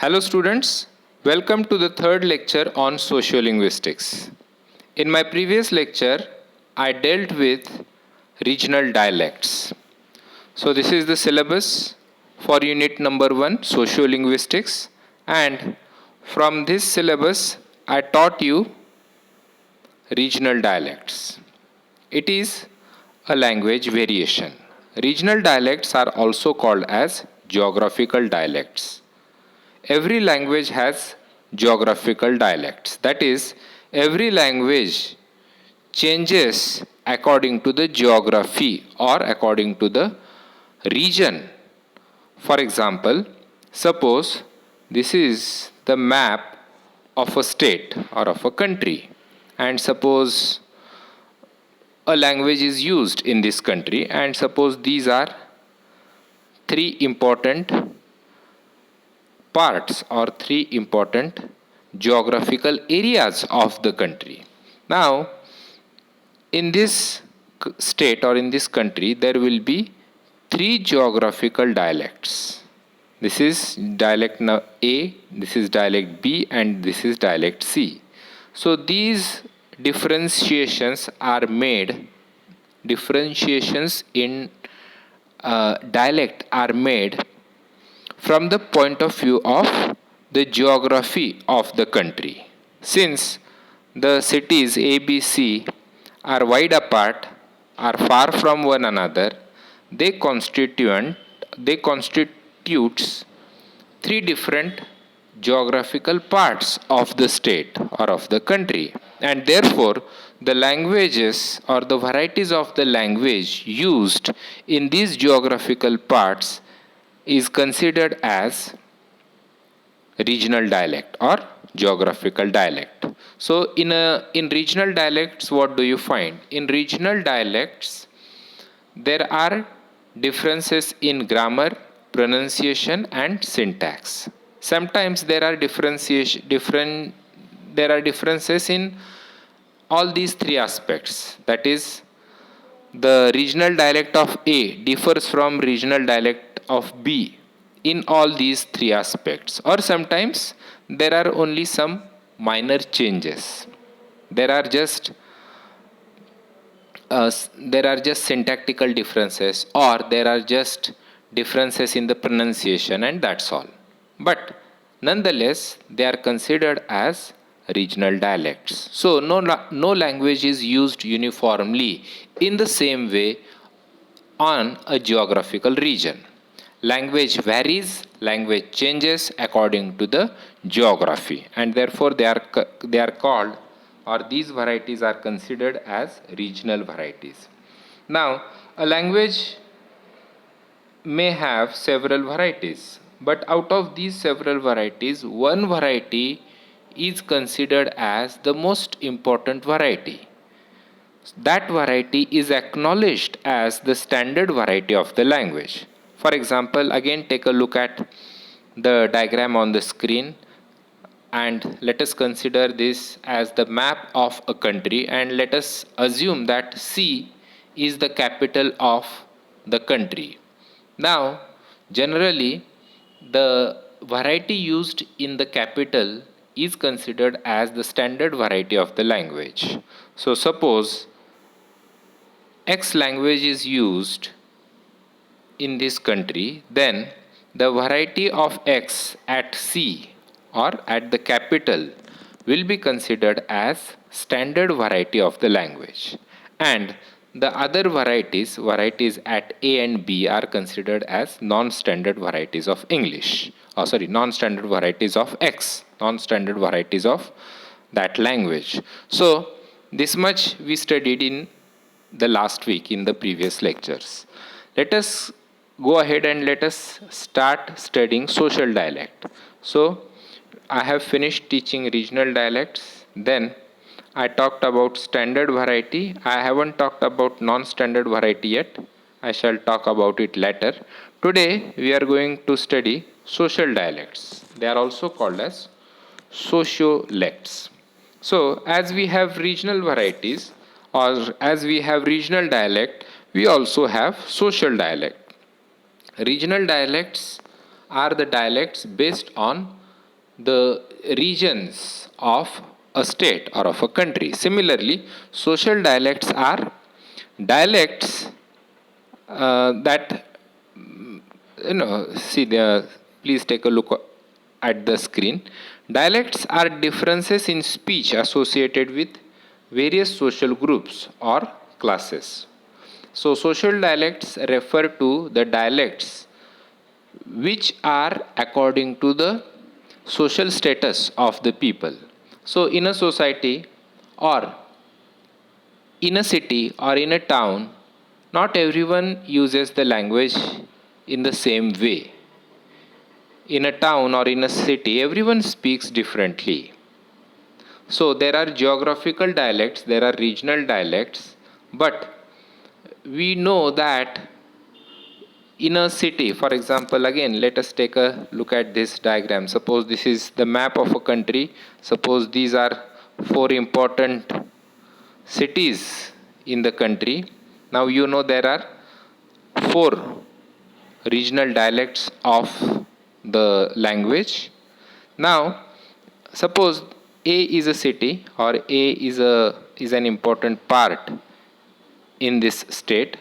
Hello students, welcome to the third lecture on sociolinguistics. In my previous lecture, I dealt with regional dialects. So this is the syllabus for unit number 1, sociolinguistics, and from this syllabus I taught you regional dialects. It is a language variation. Regional dialects are also called as geographical dialects. Every language has geographical dialects. That is, every language changes according to the geography or according to the region. For example, suppose this is the map of a state or of a country, and suppose a language is used in this country, and suppose these are three important parts or three important geographical areas of the country. Now, in this state or in this country, there will be three geographical dialects. This is dialect A, this is dialect B, and this is dialect C. So these differentiations are made, differentiations in dialect are made from the point of view of the geography of the country. Since the cities A, B, C are wide apart, are far from one another, they constitutes three different geographical parts of the state or of the country, and therefore the languages or the varieties of the language used in these geographical parts is considered as regional dialect or geographical dialect. So in regional dialects, what do you find? In regional dialects, there are differences in grammar, pronunciation, and syntax. Sometimes there are differences in all these three aspects. That is, the regional dialect of A differs from regional dialect of B in all these three aspects, or sometimes there are only some minor changes. There are just syntactical differences, or there are just differences in the pronunciation, and that's all. But nonetheless, they are considered as regional dialects. So no language is used uniformly in the same way on a geographical region. Language varies, language changes according to the geography, and therefore they are called, or these varieties are considered as regional varieties. Now, a language may have several varieties, but out of these several varieties, one variety is considered as the most important variety. That variety is acknowledged as the standard variety of the language. For example, again take a look at the diagram on the screen, and let us consider this as the map of a country, and let us assume that C is the capital of the country. Now, generally, the variety used in the capital is considered as the standard variety of the language. So suppose X language is used in this country, then the variety of X at C or at the capital will be considered as standard variety of the language, and the other varieties at A and B are considered as non-standard varieties of English, non-standard varieties of X, non-standard varieties of that language. So this much we studied in the last week in the previous lectures. Let us go ahead and let us start studying social dialect. So I have finished teaching regional dialects, then I talked about standard variety. I haven't talked about non-standard variety yet. I shall talk about it later. Today we are going to study social dialects. They are also called as sociolects. So as we have regional varieties, or as we have regional dialect, we also have social dialect. Regional dialects are the dialects based on the regions of a state or of a country. Similarly, social dialects are dialects that see the please take a look at the screen. Dialects are differences in speech associated with various social groups or classes. So social dialects refer to the dialects which are according to the social status of the people. So in a society or in a city or in a town, not everyone uses the language in the same way. In a town or in a city, everyone speaks differently. So there are geographical dialects, there are regional dialects, but we know that in a city, for example, again, let us take a look at this diagram. Suppose this is the map of a country. Suppose these are four important cities in the country. Now you know there are four regional dialects of the language. Now, suppose A is a city or A is an important part in this state.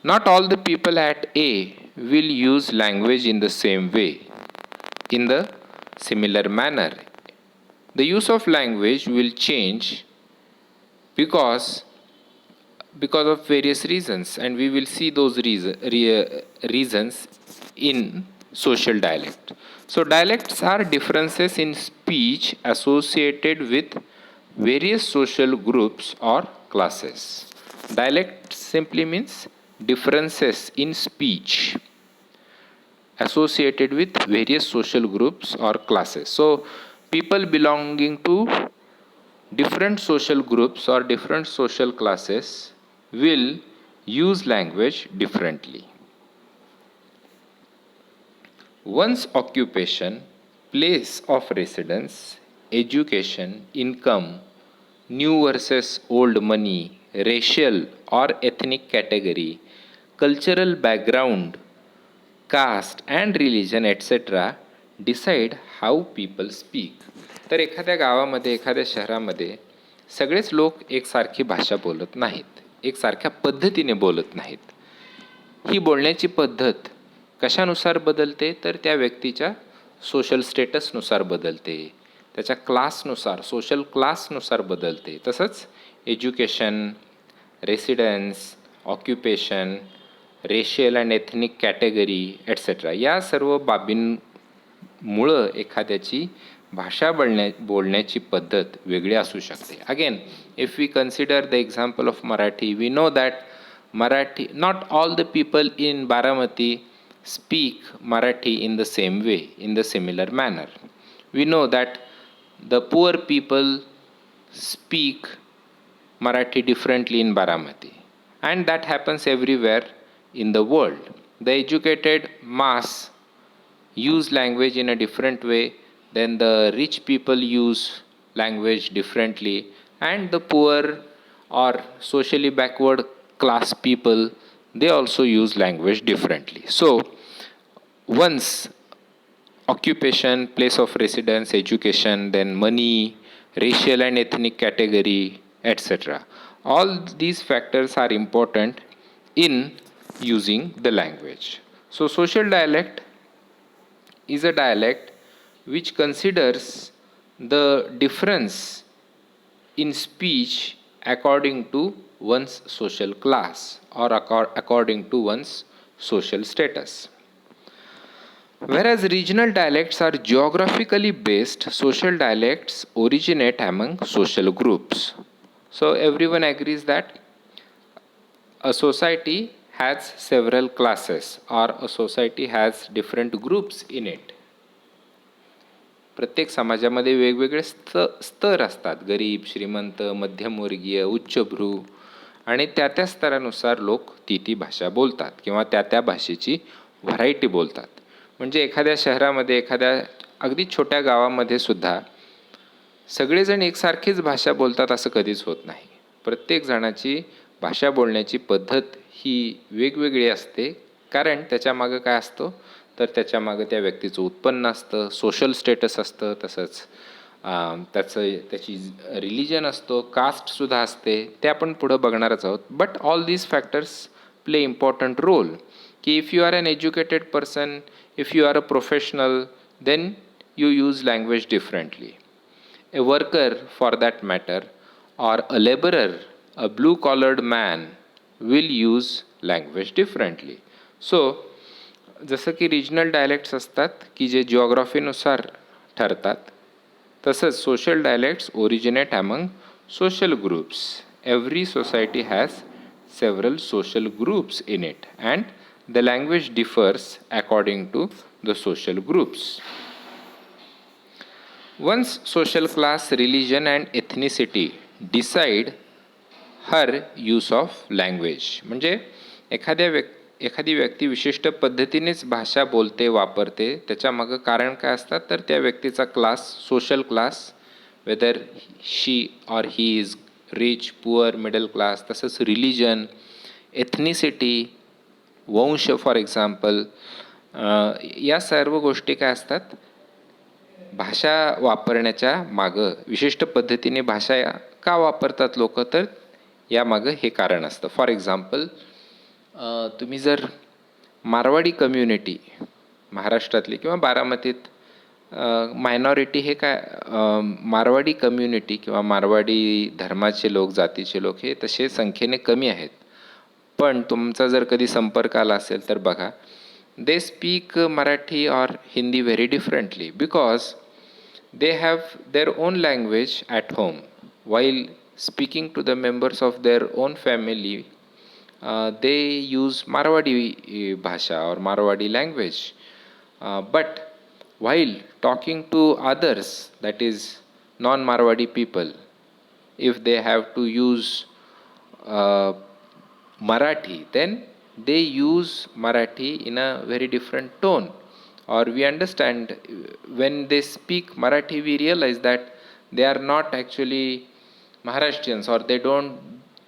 Not all the people at A will use language in the same way, in the similar manner. The use of language will change because of various reasons, and we will see those reasons in social dialect. So dialects are differences in speech associated with various social groups or classes. Dialect simply means differences in speech associated with various social groups or classes. So people belonging to different social groups or different social classes will use language differently. One's occupation, place of residence, education, income, new versus old money, racial or ethnic category, cultural background, caste and religion etc. decide how people speak. तर एखाद्या गावामध्ये एखाद्या शहरामध्ये सगळेच लोक एकसारखी भाषा बोलत नाहीत, एकसारख्या पद्धतीने बोलत नाहीत. ही बोलण्याची पद्धत कशानुसार बदलते तर त्या व्यक्तीच्या सोशल स्टेटसनुसार बदलते, त्याच्या क्लासनुसार सोशल क्लासनुसार बदलते. तसंच education, residence, occupation, racial and ethnic category etcetera या सर्व बाबींमुळं एखाद्याची भाषा बोलण्याची पद्धत वेगळी असू शकते. Again if we consider the example of Marathi, we know that Marathi, not all the people in Baramati speak Marathi in the same way, in the similar manner. We know that the poor people speak Marathi differently in Baramati, and that happens everywhere in the world. The educated mass use language in a different way, then the rich people use language differently, and the poor or socially backward class people, they also use language differently. So once occupation, place of residence, education, then money, racial and ethnic category, etc. All these factors are important in using the language. So social dialect is a dialect which considers the difference in speech according to one's social class or according to one's social status. Whereas regional dialects are geographically based, social dialects originate among social groups. So everyone agrees that a society has several classes or a society has different groups in it. प्रत्येक समाजामध्ये वेगवेगळे स्तर असतात, गरीब, श्रीमंत, मध्यमवर्गीय, उच्चभ्रू, आणि त्या स्तरानुसार लोक ती भाषा बोलतात किंवा त्या भाषेची व्हरायटी बोलतात. म्हणजे एखाद्या शहरामध्ये, एखाद्या अगदी छोट्या गावामध्ये सुद्धा सगळेजण एकसारखीच भाषा बोलतात असं कधीच होत नाही. प्रत्येक जणाची भाषा बोलण्याची पद्धत ही वेगवेगळी असते, कारण त्याच्यामागं काय असतो तर त्याच्यामागं त्या व्यक्तीचं उत्पन्न असतं, सोशल स्टेटस असतं, तसंच त्याची रिलिजन असतो, कास्टसुद्धा असते, ते आपण पुढं बघणारच आहोत. But all these factors play important role, की if you are an educated person, if you are a professional, then you use language differently. A worker, for that matter, or a laborer, a blue-collared man, will use language differently. So, जसं की regional dialects असतात की जे जिओग्राफीनुसार ठरतात, तसंच social dialects originate among social groups. Every society has several social groups in it, and the language differs according to the social groups. Once social class, religion and ethnicity decide her use of language. म्हणजे एखादी व्यक्ती विशिष्ट पद्धतीनेच भाषा बोलते, वापरते, त्याच्यामागं कारण काय असतात, तर त्या व्यक्तीचा class, social class, whether she or he is rich, poor, middle class, तसंच रिलिजन, एथनिसिटी, वंश फॉर एक्झाम्पल, या सर्व गोष्टी काय असतात, भाषा वापरण्याच्या मागं, विशिष्ट पद्धतीने भाषा का वापरतात लोक, तर यामागं हे कारण असतं. फॉर एक्झाम्पल, तुम्ही जर मारवाडी कम्युनिटी महाराष्ट्रातली किंवा बारामतीत मायनॉरिटी हे काय, मारवाडी कम्युनिटी किंवा मारवाडी धर्माचे लोक, जातीचे लोक हे तसे संख्येने कमी आहेत. पण तुमचा जर कधी संपर्क आला असेल तर बघा, they speak Marathi or Hindi very differently because they have their own language at home. While speaking to the members of their own family, they use Marwadi bhasha or Marwadi language. But while talking to others, that is non-Marwadi people, if they have to use Marathi, then they use Marathi in a very different tone. Or we understand, when they speak Marathi, we realize that they are not actually Maharashtrians, or they don't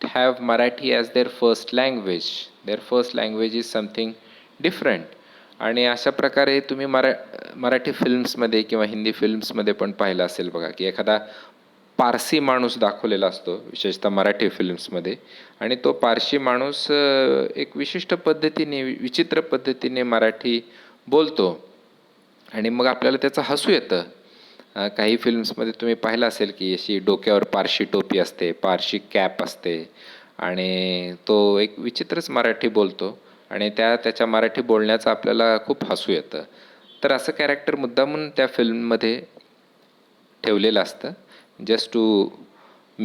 have Marathi as their first language. Their first language is something different. आणि अशा प्रकारे तुम्ही मराठी फिल्म्समध्ये किंवा हिंदी फिल्म्समध्ये पण पाहिलं असेल बघा, की एखादा पारसी माणूस दाखवलेला असतो, विशेषतः मराठी फिल्म्समध्ये, आणि तो पारशी माणूस एक विशिष्ट पद्धतीने, विचित्र पद्धतीने मराठी बोलतो, आणि मग आपल्याला त्याचं हसू येतं. काही फिल्म्समध्ये तुम्ही पाहिलं असेल की अशी डोक्यावर पारशी टोपी असते, पारशी कॅप असते, आणि तो एक विचित्रच मराठी बोलतो, आणि त्याच्या मराठी बोलण्याचं आपल्याला खूप हसू येतं. तर असं कॅरेक्टर मुद्दामून त्या फिल्ममध्ये ठेवलेलं असतं, just to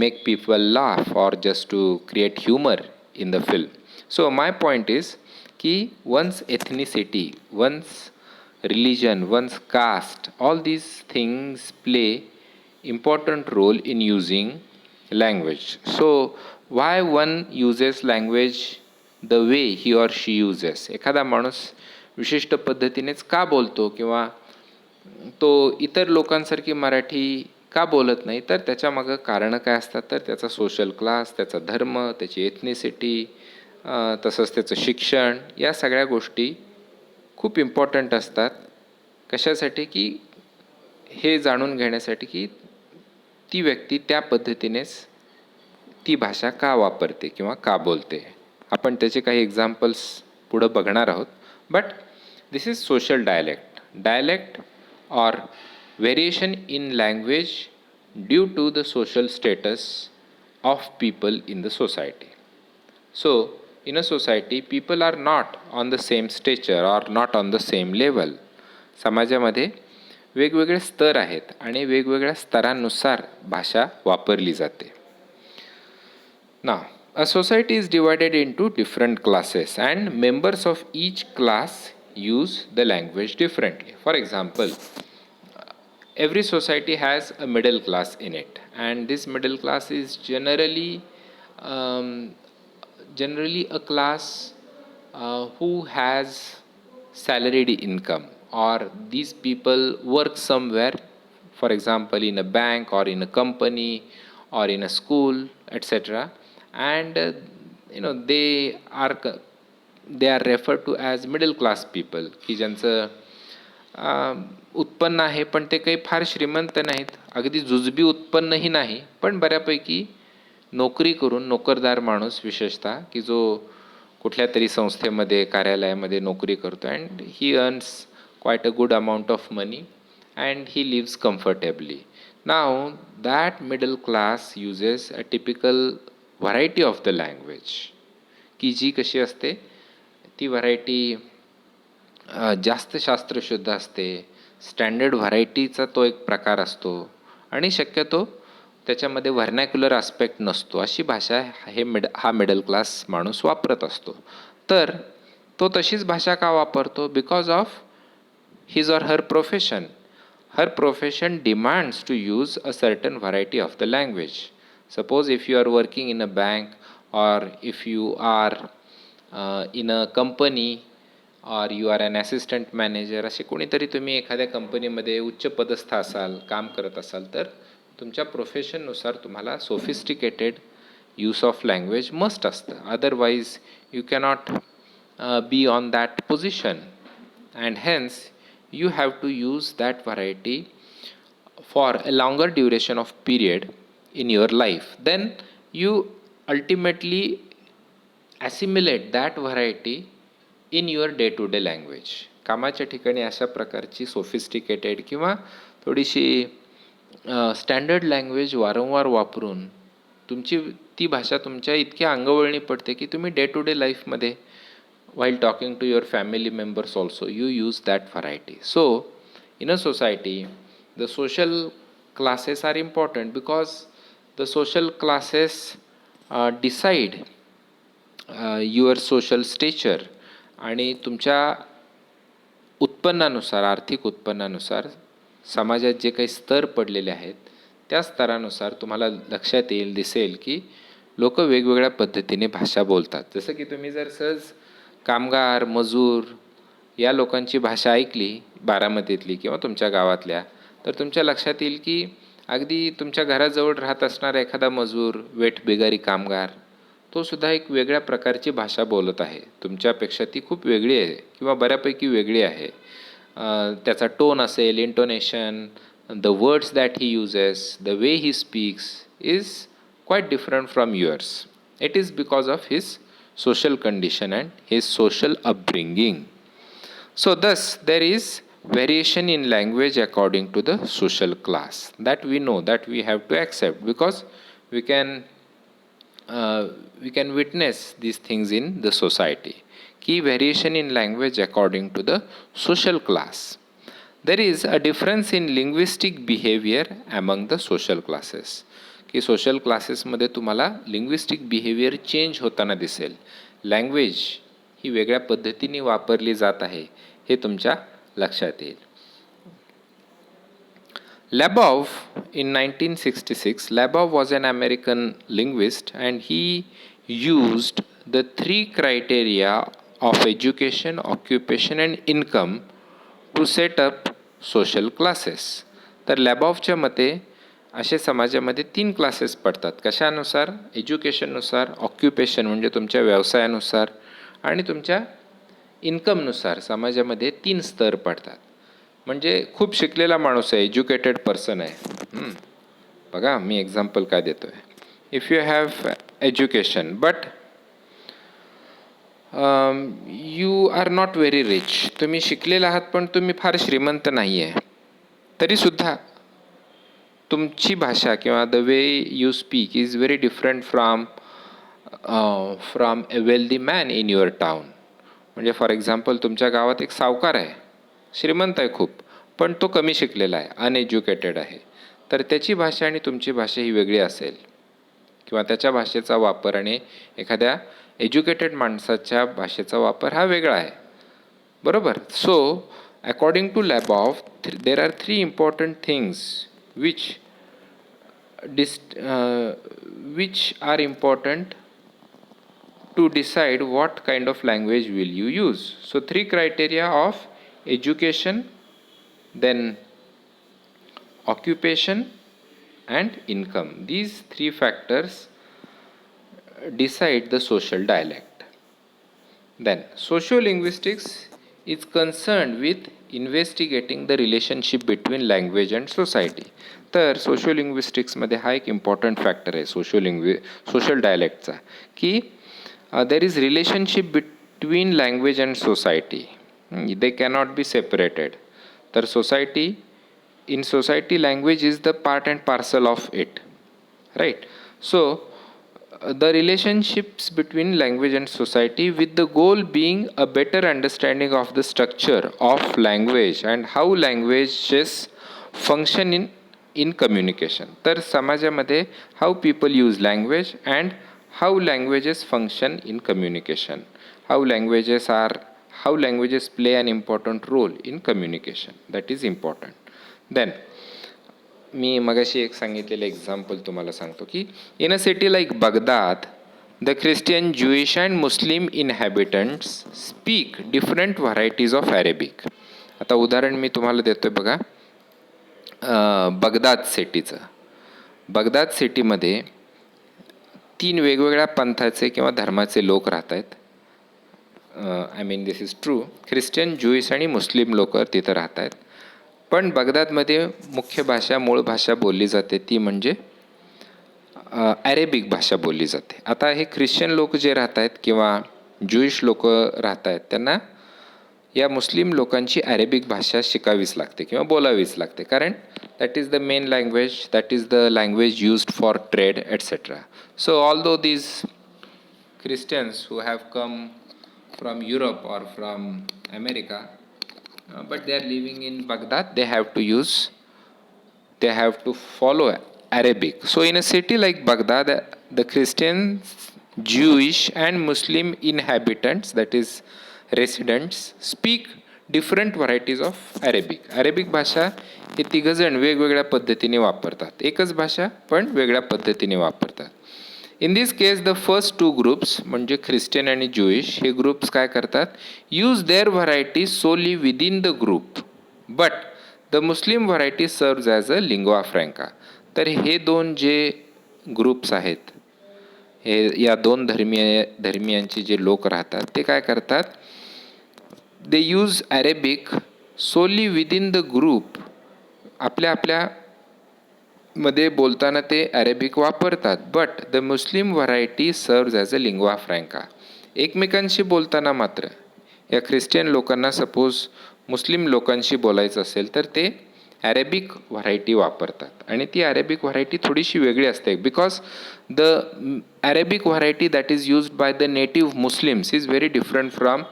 make people laugh or just to create humor in the film. So my point is ki one's ethnicity, one's religion, one's caste, all these things play important role in using language. So why one uses language the way he or she uses. एखादा माणूस विशिष्ट पद्धतीनेच का बोलतो, किंवा तो इतर लोकांसारखी मराठी का बोलत नाही, तर त्याच्यामागं कारणं काय असतात, तर त्याचा सोशल क्लास, त्याचा धर्म, त्याची एथनिसिटी, तसंच त्याचं शिक्षण, या सगळ्या गोष्टी खूप इम्पॉर्टंट असतात. कशासाठी, की हे जाणून घेण्यासाठी की ती व्यक्ती त्या पद्धतीनेच ती भाषा का वापरते किंवा का बोलते. आपण त्याचे काही एक्झाम्पल्स पुढं बघणार आहोत. But this is social dialect. Dialect or variation in language due to the social status of people in the society. So, in a society, people are not on the same stature or not on the same level. समाजामध्ये वेगवेगळे स्तर आहेत आणि वेगवेगळ्या स्तरांनुसार भाषा वापरली जाते. Now, a society is divided into different classes and members of each class use the language differently. For example, every society has a middle class in it, and this middle class is generally a class who has salaried income, or these people work somewhere, for example in a bank or in a company or in a school, etc. And they are they are refer to as middle class people, की ज्यांचं उत्पन्न आहे पण ते काही फार श्रीमंत नाहीत, अगदी जुजबी उत्पन्नही नाही, पण बऱ्यापैकी नोकरी करून नोकरदार माणूस विशेषतः, की जो कुठल्या तरी संस्थेमध्ये कार्यालयामध्ये नोकरी करतो and he earns quite a good amount of money and he lives comfortably. Now that middle class uses a typical variety of the language, की जी कशी असते ती व्हरायटी जास्त शास्त्रशुद्ध असते, स्टँडर्ड व्हरायटीचा तो एक प्रकार असतो आणि शक्यतो त्याच्यामध्ये व्हर्नॅक्युलर आस्पेक्ट नसतो, अशी भाषा हा मिडल क्लास माणूस वापरत असतो. तर तो तशीच भाषा का वापरतो? Because of his or her profession. Her profession demands to use a certain variety of the language. Suppose if you are working in a bank, or if you are in a company, or you are an assistant manager, असे कोणीतरी तुम्ही एखाद्या कंपनीमध्ये उच्च पदस्थ असाल, काम करत असाल, तर तुमच्या प्रोफेशननुसार तुम्हाला sophisticated use of language must असतं. Otherwise you cannot be on that position, and hence you have to use that variety for a longer duration of period in your life. Then you ultimately assimilate that variety in your day to day language. कामाच्या ठिकाणी अशा प्रकारची sophisticated किंवा थोडीशी standard language वारंवार वापरून तुमची ती भाषा तुमच्या इतकी अंगवळणी पडते की तुम्ही डे टू डे लाईफमध्ये while talking to your family members also you use that variety. So in a society the social classes are important because the social classes decide your social stature, आणि तुमच्या उत्पन्नानुसार, आर्थिक उत्पन्नानुसार समाजात जे काही स्तर पडलेले आहेत त्या स्तरानुसार तुम्हाला लक्षात येईल, दिसेल की लोक वेगवेगळ्या पद्धतीने भाषा बोलतात. जसं की तुम्ही जर सहज कामगार, मजूर या लोकांची भाषा ऐकली बारामतीतली किंवा तुमच्या गावातल्या, तर तुमच्या लक्षात येईल की अगदी तुमच्या घराजवळ राहत असणारा एखादा मजूर, वेठबिगारी कामगार, तो सुद्धा एक वेगळ्या प्रकारची भाषा बोलत आहे. तुमच्यापेक्षा ती खूप वेगळी आहे किंवा बऱ्यापैकी वेगळी आहे. त्याचा टोन असेल, intonation, the words that he uses, the way he speaks is quite different from yours. It is because of his social condition and his social upbringing. So thus there is variation in language according to the social class, that we know, that we have to accept, because we can witness these things in the society. Key variation in language according to the social class. There is a difference in linguistic behavior among the social classes. की social क्लासेसमध्ये तुम्हाला linguistic behaviour change होताना दिसेल. Language ही वेगळ्या पद्धतीने वापरली जात आहे हे तुमच्या लक्षात येईल. Labov in 1966, Labov was an American linguist and he used the 3 criteria of education, occupation and income to set up social classes. तर लॅबॉवच्या मते असे समाजामध्ये 3 क्लासेस पडतात. कशानुसार? एज्युकेशननुसार, ऑक्युपेशन म्हणजे तुमच्या व्यवसायानुसार आणि तुमच्या इन्कमनुसार समाजामध्ये 3 स्तर पडतात. म्हणजे खूप शिकलेला माणूस आहे, एज्युकेटेड पर्सन आहे. बघा मी एक्झाम्पल काय देतो आहे. If you have education but you are not very rich, तुम्ही शिकलेला आहात पण तुम्ही फार श्रीमंत नाही आहे, तरीसुद्धा तुमची भाषा किंवा the way you speak is very different from A wealthy man in your town. म्हणजे फॉर एक्झाम्पल तुमच्या गावात एक सावकार आहे, श्रीमंत आहे खूप, पण तो कमी शिकलेला आहे, अनएज्युकेटेड आहे, तर त्याची भाषा आणि तुमची भाषा ही वेगळी असेल किंवा त्याच्या भाषेचा वापर आणि एखाद्या एज्युकेटेड माणसाच्या भाषेचा वापर हा वेगळा आहे, बरोबर. So according to Labov there are 3 important things which are important to decide what kind of language will you use. So 3 criteria of education, then occupation and income. These 3 factors decide the social dialect. Then, sociolinguistics is concerned with investigating the relationship between language and society. तर सोशोलिंग्विस्टिक्समध्ये हा एक important factor आहे social डायलेक्टचा, की there is relationship between language and society. They cannot be separated. तर in society language is the part and parcel of it, right? So the relationships between language and society, with the goal being a better understanding of the structure of language and how languages function in communication. तर समाजामध्ये how people use language and how languages function in communication, how languages play an important role in communication. That is important. Then मी मगाशी एक सांगितलेलं example तुम्हाला सांगतो, की in a city like Baghdad the Christian, Jewish and Muslim inhabitants speak different varieties of Arabic. आता उदाहरण मी तुम्हाला देतोय बघा, बगदाद सिटीचं. बगदाद सिटीमध्ये 3 वेगवेगळ्या पंथाचे किंवा धर्माचे लोक राहत आहेत. I mean this is true. Christian, Jewish आणि मुस्लिम लोक तिथं राहत आहेत. पण बगदादमध्ये मुख्य भाषा, मूळ भाषा बोलली जाते ती म्हणजे अरेबिक भाषा बोलली जाते. आता हे ख्रिश्चन लोक जे राहत आहेत किंवा ज्यूइश लोक राहत आहेत, त्यांना या मुस्लिम लोकांची अरेबिक भाषा शिकावीच लागते किंवा बोलावीच लागते, कारण that is the main language, that is the language used for trade etcetera. So although these Christians who have come from Europe or from America, but they are living in Baghdad, they have to follow Arabic. So in a city like Baghdad, the Christians, Jewish and Muslim inhabitants, that is residents, speak different varieties of Arabic. Arabic भाषा हे तिघजण वेगवेगळ्या पद्धतीने वापरतात. एकच भाषा पण वेगळ्या पद्धतीने वापरतात. In this case the first 2 groups म्हणजे ख्रिश्चन आणि ज्यूइश, हे ग्रुप्स काय करतात, use their variety solely within the group, but the Muslim variety serves as a lingua franca. तर हे 2 जे ग्रुप्स आहेत, हे या 2 धर्मियांचे जे लोक राहतात, ते काय करतात, they use Arabic solely within the group. आपल्या मध्ये बोलताना ते अरेबिक वापरतात, but the Muslim variety serves as a lingua franca. एकमेकांशी बोलताना मात्र या ख्रिश्चन लोकांना सपोज मुस्लिम लोकांशी बोलायचं असेल तर ते अरेबिक व्हरायटी वापरतात, आणि ती अरेबिक व्हरायटी थोडीशी वेगळी असते, because the Arabic variety that is used by the native Muslims is very different from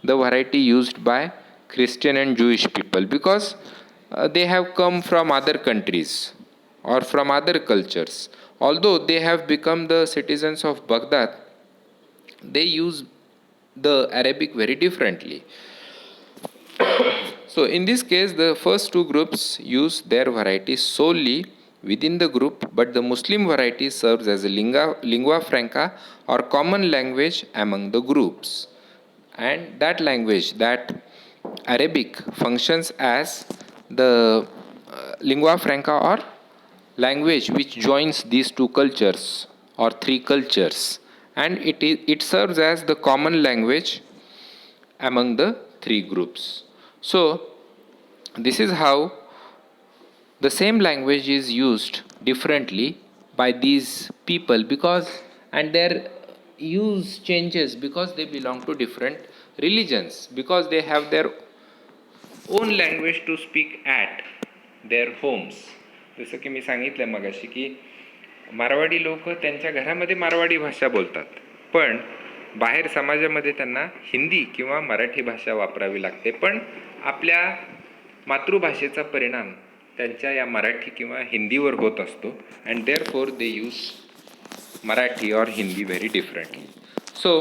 the variety used by Christian and Jewish people, because they have come from other countries or from other cultures. Although they have become the citizens of Baghdad, they use the Arabic very differently. So in this case, the first 2 groups use their variety solely within the group, but the Muslim variety serves as a lingua franca or common language among the groups. And that language, that Arabic, functions as the lingua franca or language which joins these 2 cultures or 3 cultures, and it serves as the common language among the 3 groups. So this is how the same language is used differently by these people, because and their use changes because they belong to different religions, because they have their own language to speak at their homes. जसं की मी सांगितलं मगाशी की मारवाडी लोक त्यांच्या घरामध्ये मारवाडी भाषा बोलतात, पण बाहेर समाजामध्ये त्यांना हिंदी किंवा मराठी भाषा वापरावी लागते, पण आपल्या मातृभाषेचा परिणाम त्यांच्या या मराठी किंवा हिंदीवर होत असतो, and therefore they use Marathi और Hindi very differently. So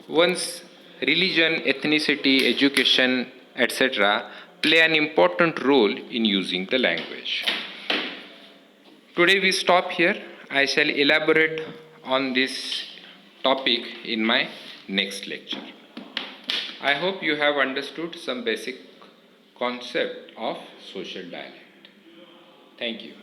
once religion, ethnicity, education, etc. play an important role in using the language. Today we stop here. I shall elaborate on this topic in my next lecture. I hope you have understood some basic concept of social dialect. Thank you.